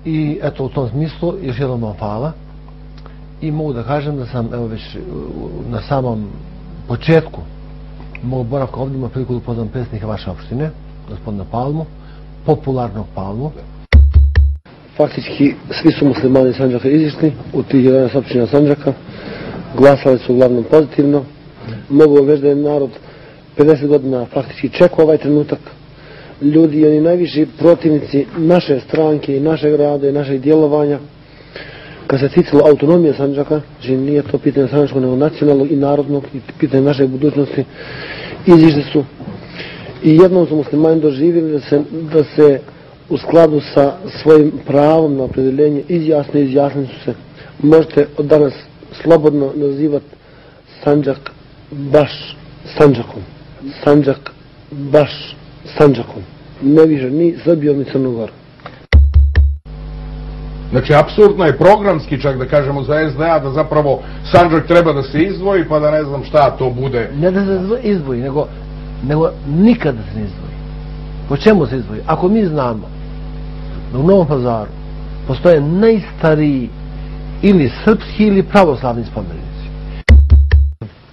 I eto, u tom smislu, još jednom vam hvala. I mogu da kažem da sam, evo već na samom početku mog boravka ovdje imao priliku da upoznam predsjednika vaše opštine, gospodina Palmu, popularnog Palmu. Faktički, svi su muslimani Sandžaka izišli, u tih 11 opština Sandžaka, glasali su uglavnom pozitivno. Mogu već da je narod 50 godina faktički čekao ovaj trenutak. Ljudi i oni najviši protivnici naše stranke i našeg rada i našeg djelovanja, kad se ticalo autonomije Sandžaka, znači nije to pitanje sandžačkog nego nacionalnog i narodnog i pitanje naše budućnosti, izišli su i jednom su muslimani doživjeli da se u skladu sa svojim pravom na opredeljenje izjasnili su se. Možete od danas slobodno nazivati Sandžak baš Sandžakom. Sandžak baš Sandžakom. Ne više ni Srbijom ni Crnom Gorom. Znači, apsurdno je programski, čak da kažemo za SDA, da zapravo Sandžak treba da se izdvoji, pa da ne znam šta to bude. Ne da se izdvoji, nego nikad da se ne izdvoji. Po čemu se izdvoji? Ako mi znamo da u Novom Pazaru postoje najstariji ili srpski ili pravoslavni spomenici.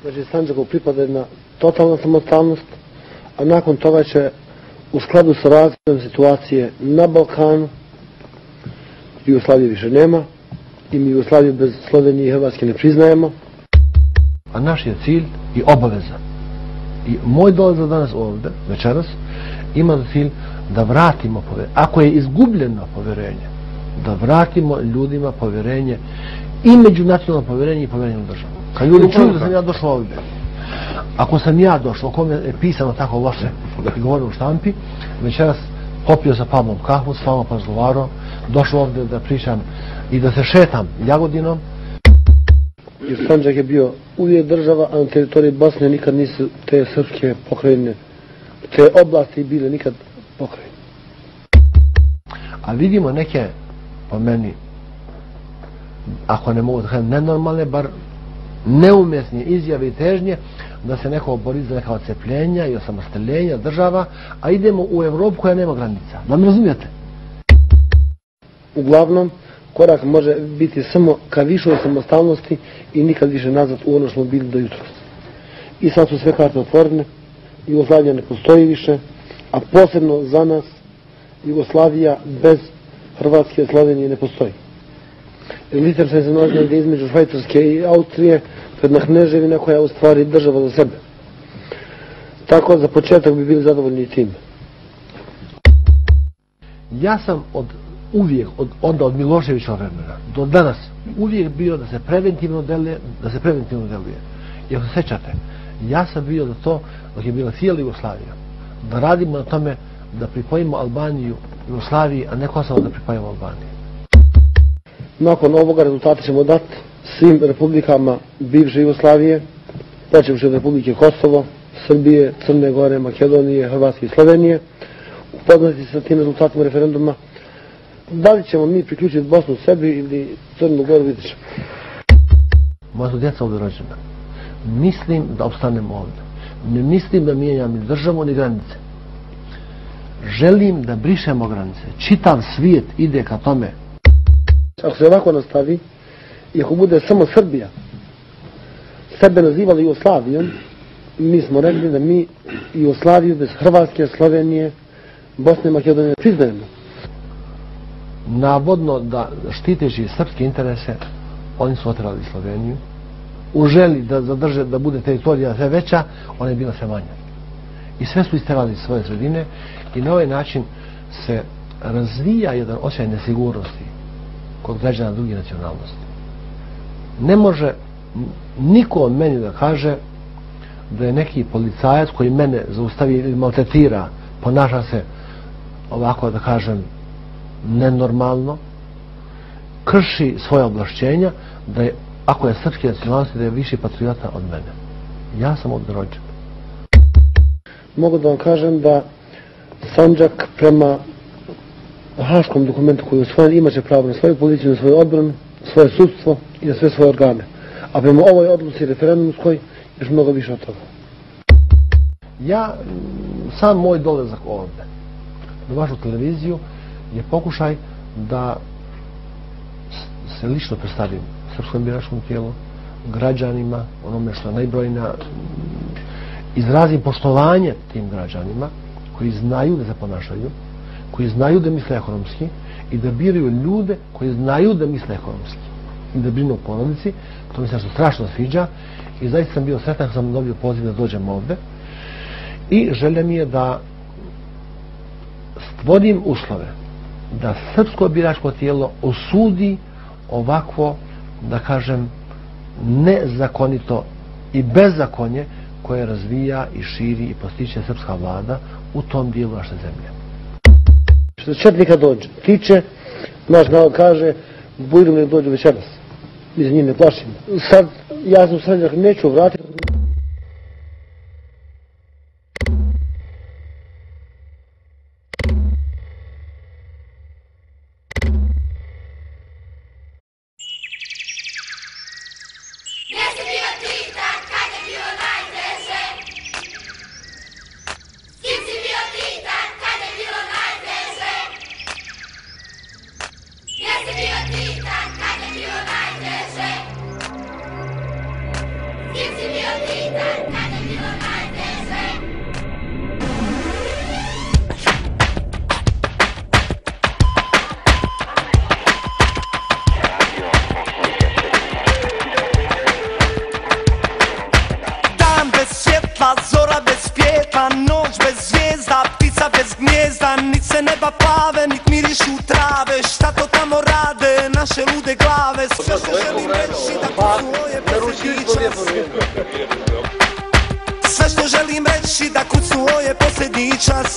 Znači, Sandžaku pripada jedna totalna samostalnost, a nakon toga će u skladu sa razvojem situacije na Balkanu, Jugoslavije više nema i mi Jugoslaviju bez Slovenije i Hrvatske ne priznajemo. A naš je cilj i obaveza. I moj dolazak danas ovdje, večeras, ima za cilj da vratimo povjerenje. Ako je izgubljeno povjerenje, da vratimo ljudima povjerenje i međunacionalno povjerenje i povjerenje u državu. Kad ljudi čuju da sam ja došao ovdje, ako sam ja došao, o kome je pisano tako loše i govorio u štampi, večeras popio sa Palmom kahvu, s vama razgovarao, došao ovdje da pričam i da se šetam Jagodinom. Jer Sandžak je bio uvijek država, a na teritoriji Bosne nikad nisu te srpske pokrajine, te oblasti bile nikad pokrajine. A vidimo neke, po meni, ako ne mogu da kažem nenormalne, bar neumjesne izjave i težnje, da se neko bori za neka odcepljenja i osamostaljenja država, a idemo u Evropu koja nema granica. Da mi razumijete? Uglavnom, korak može biti samo ka višoj samostalnosti i nikad više nazad u ono što smo bili do jutros. I sad su sve karte otvorene, Jugoslavija ne postoji više, a posebno za nas Jugoslavija bez Hrvatske i Slovenije ne postoji. Lichtenstein se nalazi negdje između Švajcarske i Austrije, jedna kneževina koja je u stvari država za sebe. Tako za početak bi bili zadovoljni tim. Ja sam onda od Miloševićeva vremena do danas uvijek bio da se preventivno deluje. I ako se sećate, ja sam bio za to, dok je bila cijela Jugoslavija, da radimo na tome da pripojimo Albaniju Jugoslaviji, a ne Kosovo da pripojimo Albaniji. Nakon ovoga rezultata ćemo dati svim republikama bivše Jugoslavije, počevši od Republike Kosovo, Srbije, Crne Gore, Makedonije, Hrvatske i Slovenije, upoznati se sa tim rezultatima referenduma. Da li ćemo mi priključiti Bosnu sebi ili Crnu Goru, vidjet ćemo. Moja su djeca ovdje rođena. Mislim da opstanemo ovdje. Ne mislim da mijenjam ni državu ni granice. Želim da brišemo granice. Čitav svijet ide ka tome. Ako se ovako nastavi i ako bude samo Srbija sebe nazivali Jugoslavijom, mi smo rekli da mi Jugoslaviju bez Hrvatske, Slovenije, Bosne i Makedonije priznajemo. Navodno da štiteći srpske interese oni su oterali Sloveniju. U želi da zadrže, da bude teritorija sve veća, ona je bila sve manja. I sve su isterali iz svoje sredine i na ovaj način se razvija jedan osjećaj nesigurnosti kod građana drugih nacionalnosti. Ne može niko od meni da kaže da je neki policajac koji mene zaustavi ili maltretira, ponaša se ovako da kažem nenormalno, krši svoje ovlašćenja, da je, ako je srpske nacionalnosti, da je više patriota od mene. Ja sam ovdje rođen. Mogu da vam kažem da Sandžak prema haškom dokumentu koji je usvojen imaće pravo na svoju policiju, na svoju odbranu, svoje sudstvo i na sve svoje organe. A prema ovoj odluci referendumskoj još mnogo više od toga. Ja, sam moj dolazak ovdje na vašu televiziju je pokušaj da se lično predstavim srpskom biračkom tijelu, građanima, onome što je najbrojnija, izrazim poštovanje tim građanima koji znaju da se ponašaju, koji znaju da misle ekonomski i da biraju ljude koji znaju da misle ekonomski i da brinu o porodici. To mi se nešto strašno sviđa i zaista sam bio sretan kad sam dobio poziv da dođem ovde i želja mi je da stvorim uslove da srpsko biračko tijelo osudi ovakvo, da kažem, nezakonito i bezakonje koje razvija i širi i postiče srpska vlada u tom dijelu naše zemlje. Što četnika dođe, tiče, naš narod kaže, bujdu mi dođu večeras. Mi za njih ne plašimo. Sad, ja sam Sanđak, neću vratiti. Zora bez pjetla, noć bez zvijezda, ptica bez gnjezda, nit se neba plave, nit mirišu trave. Šta to tamo rade naše lude glave? Sve što želim reći da kucu oje posljednji čas. Sve što želim reći da kucu oje posljednji čas.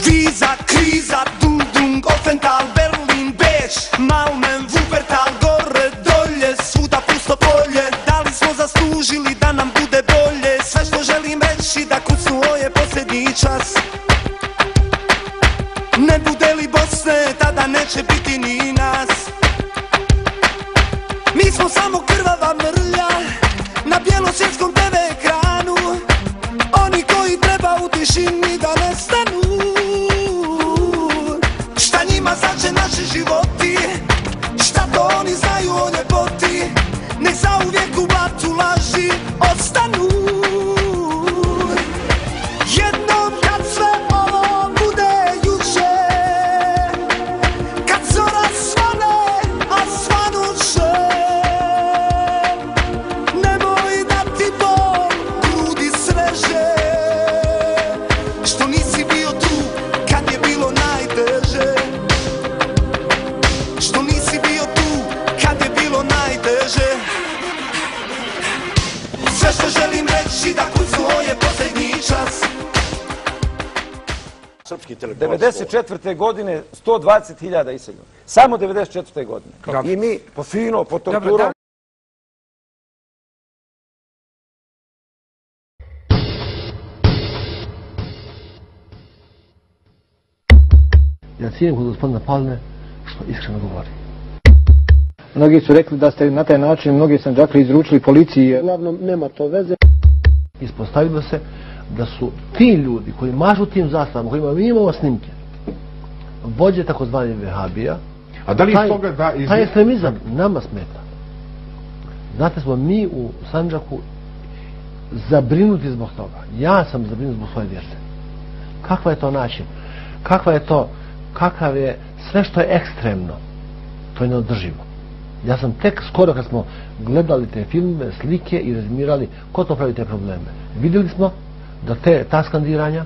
Viza, kriza, Dundung, Offental, Berlin, Beč, Malmen, Wuppertal, gore, dolje, svuda pusto polje. Da li smo zaslužili da nam bude bolje? Sve što želim reći da kucnu oje posljednji čas. Ne bude li Bosne, tada neće biti ni nas. Mi smo samo krvava mrlja na bjelosvjetskom TV ekranu. Oni koji treba u tišini da nestanu. Šta njima znače naši životi? Šta to oni znaju o ljepoti? Nek zauvijek u blatu laži ostanu. Jednom kad sve ovo bude juče, kad zora svane, a svanuće, nemoj da ti bol grudi sreže. Što nisi bio tu kad je bilo najteže. Što nisi bio tu kad je bilo najteže. Sve što želim reći da kucnu oje posljednji čas. 94. godine 120.000 iseljeno. Samo 94. godine. I mi po fino, po torturom. Ja cijenim kod gospodina Palme što iskreno govori. Mnogi su rekli da ste na taj način mnogi Sandžaklije izručili policiji. Uglavnom, nema to veze. Ispostavilo se da su ti ljudi koji mažu tim zastavama, kojima mi imamo snimke, vođe takozvani vehabija. A da li iz toga da... Taj ekstremizam nama smeta. Znate, smo mi u Sandžaku zabrinuti zbog toga. Ja sam zabrinut zbog svoje djece. Kakva je to način? Kakav je sve što je ekstremno? To je neodrživo. Ja sam tek skoro kad smo gledali te filme, slike i razmirali ko to pravi te probleme. Vidjeli smo da ta skandiranja,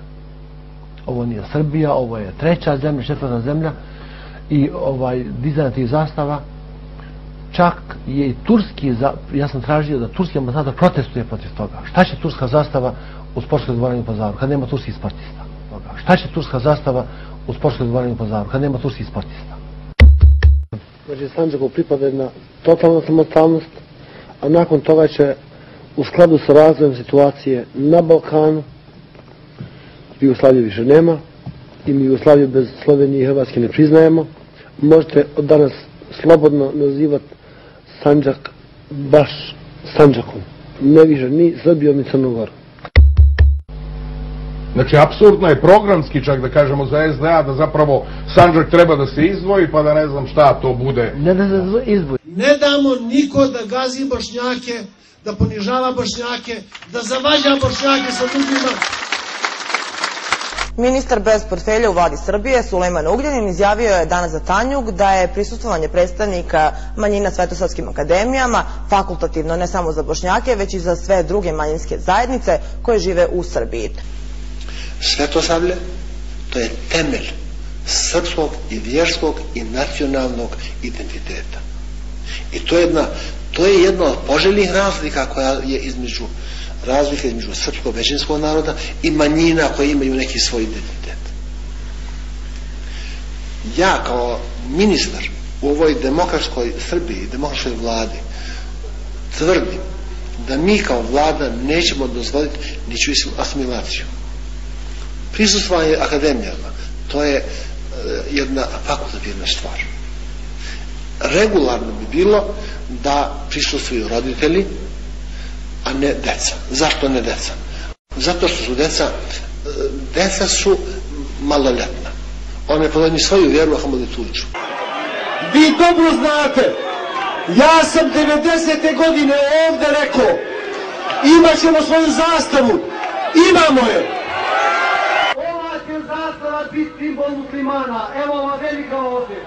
ovo nije Srbija, ovo je treća zemlja, četvrta zemlja i dizajn tih zastava, čak je i turski, ja sam tražio da turski ambasador protestuje protiv toga. Šta će turska zastava u sportskoj dvorani u Pazaru kad nema turskih sportista? Šta će turska zastava u sportskoj dvorani u Pazaru kad nema turskih sportista? Znači, Sandžaku pripada jedna totalna samostalnost, a nakon toga će u skladu sa razvojem situacije na Balkanu, Jugoslavije više nema i mi Jugoslaviju bez Slovenije i Hrvatske ne priznajemo. Možete od danas slobodno nazivati Sandžak baš Sandžakom. Ne više ni Srbijom ni Crnom Gorom. Znači, apsolutno je programski, čak da kažemo za SDA, da zapravo Sandžak treba da se izdvoji, pa da ne znam šta to bude. Ne da se izdvoji. Ne damo niko da gazi Bošnjake, da ponižava Bošnjake, da zavađa Bošnjake sa drugima. Ministar bez portfelja u vladi Srbije, Sulejman Ugljanin, izjavio je danas za Tanjug da je prisustvovanje predstavnika manjina svetosavskim akademijama fakultativno ne samo za Bošnjake, već i za sve druge manjinske zajednice koje žive u Srbiji. Svetosavlje, to je temelj srpskog i vjerskog i nacionalnog identiteta. I to je jedna od poželjnih razlika koja je između srpskog većinskog naroda i manjina koje imaju neki svoj identitet. Ja kao ministar u ovoj demokratskoj Srbiji, demokratskoj vladi, tvrdim da mi kao vlada nećemo dozvoliti ničiju asimilaciju. Prisustvovanje akademijama, to je jedna fakultativna stvar. Regularno bi bilo da prisustvuju roditelji, a ne deca. Zašto ne deca? Zato što su deca su maloljetna. One podaju svoju vjeru, a kamoli tuđu. Vi dobro znate, ja sam 90. godine ovdje rekao, imat ćemo svoju zastavu, imamo je. Ova će zastava biti simbol muslimana, evo ova velika ovdje.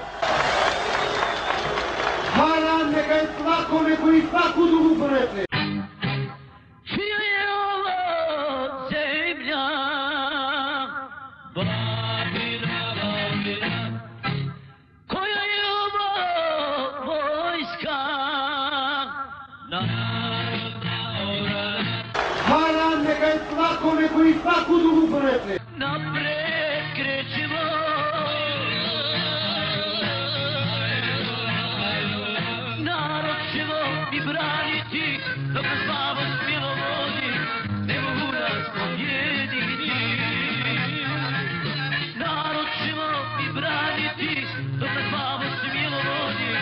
Haram neka je svakome koji svaku drugu porekne. Haram neka je svakome koji svaku drugu porekne. Napred krećemo, narod ćemo i braniti, dok slavo smilo vodi, ne mogu nas pobjediti. Narod ćemo i braniti, dok slavo smilo vodi,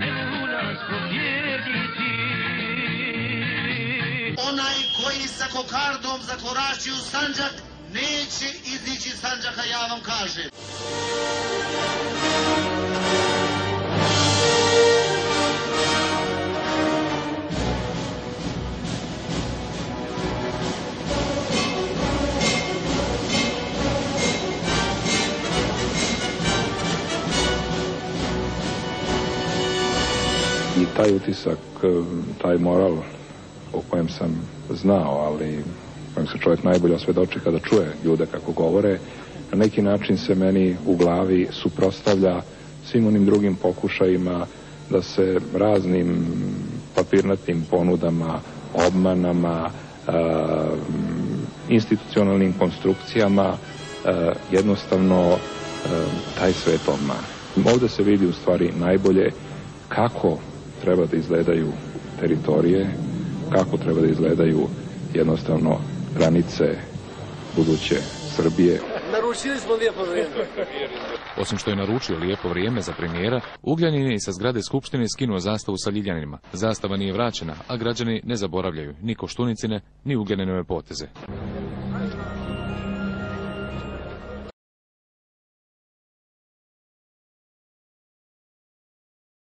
ne mogu nas pobjediti. Onaj koji sa kokardom zakorači u Sandžak, neće izići iz Sandžaka, ja vam kažem. I taj utisak, taj moral o kojem sam znao, ali kojem se čovjek najbolje osvjedoči kada čuje ljude kako govore, na neki način se meni u glavi suprotstavlja svim onim drugim pokušajima da se raznim papirnatim ponudama, obmanama, institucionalnim konstrukcijama jednostavno taj svet obmane. Ovdje se vidi u stvari najbolje kako treba da izgledaju teritorije, kako treba da izgledaju jednostavno granice buduće Srbije. Naručili smo lijepo vrijeme. Osim što je naručio lijepo vrijeme za premijera, Ugljanin je sa zgrade Skupštine skinuo zastavu sa Ljiljanima. Zastava nije vraćena, a građani ne zaboravljaju ni Koštunicine, ni Ugljaninove poteze.